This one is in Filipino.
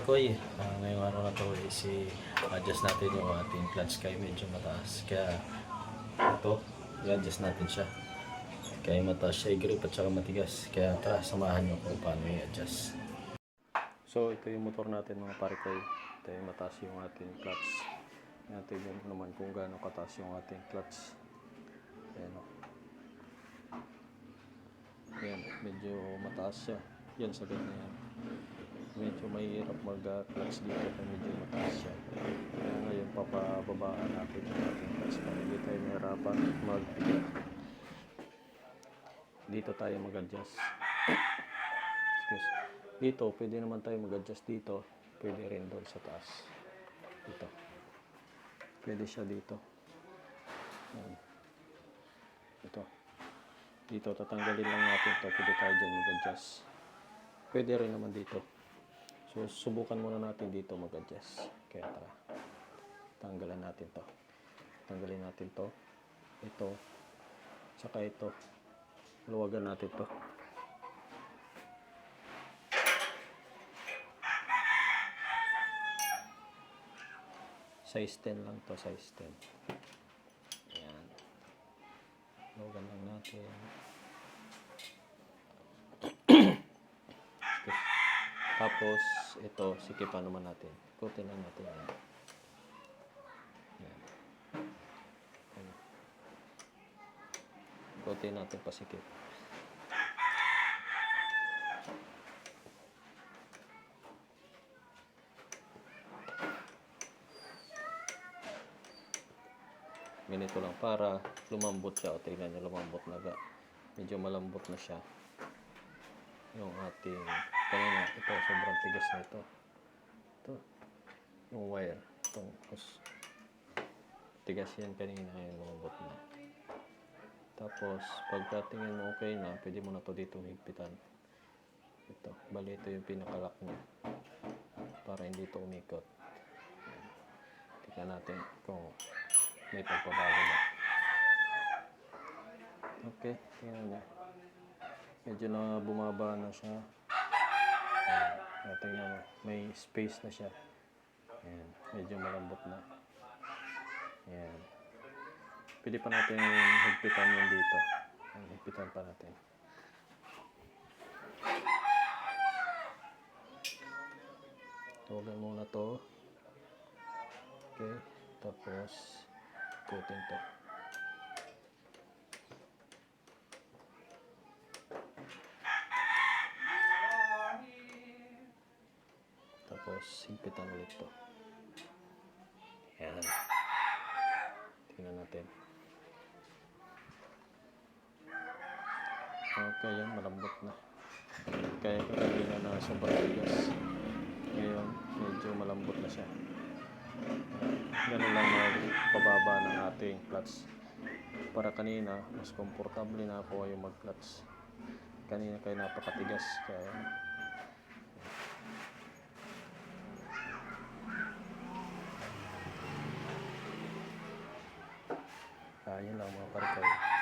Koy, ngayong araw na to adjust natin yung ating clutch kay medyo mataas. Kaya ito, i-adjust natin siya. Kaya mataas siya i-grip at saka matigas. Kaya tara, samahan nyo kung paano i-adjust. So ito yung motor natin mga pare Koy. Ito yung mataas yung ating clutch. Natin yung naman kung gaano kataas yung ating clutch. Ayan o. Ayan, medyo mataas siya. Yan, sa ganyan. Medyo mahirap mag-clutch dito kaya medyo mataas siya. Kaya ngayon papababaan natin yung ating clutch para hindi tayo mahirapan mag-pick. Dito tayo mag-adjust. Excuse. Dito, pwede naman tayo mag-adjust dito. Pwede rin doon sa taas. Dito. Pwede siya dito. Ayan. Ito. Dito, tatanggalin lang natin ito. Pwede tayo dyan mag-adjust. Pwede rin naman dito. So, subukan muna natin dito mag-adjust. Kaya tara. Tanggalan natin to. Tanggalin natin to. Ito. Saka ito. Luwagan natin to. Size 10 lang to. Size 10. Ayan. Luwagan lang natin. Tapos, ito, sikipan naman natin. Ikutin lang natin yan. Yan. Ikutin natin pasikip. Ganito lang para lumambot siya. O, tingnan nyo, lumambot na ga. Medyo malambot na siya. Yung ating kanina, ito sobrang tigas na ito. Yung wire itong tigas yan kanina, yung lumambot na. Tapos pagkatingin mo okay na, pwede mo na to dito higpitan. Ito, bali ito yung pinakalock niya para hindi ito umikot. Tingnan natin kung may pagpabago na. Okay, tingnan niya. Medyo na bumaba na siya. Tingnan mo, may space na siya. Ayan, medyo malambot na. Ayan. Pwede pa natin higpitan yun dito. Higpitan pa natin. Tuwagan muna to. Okay, tapos ikutin to. Tapos higpitan ulit to. Ayan. Tingnan natin. Okay, yan, malambot na. Kaya kanina na sobrang tigas. Ngayon, medyo malambot na siya. Ganun lang magpababa ng ating clutch. Para kanina, mas komportable na ako yung mag-clutch. Kanina kaya napakatigas. Kaya yun lang mga pare Koy.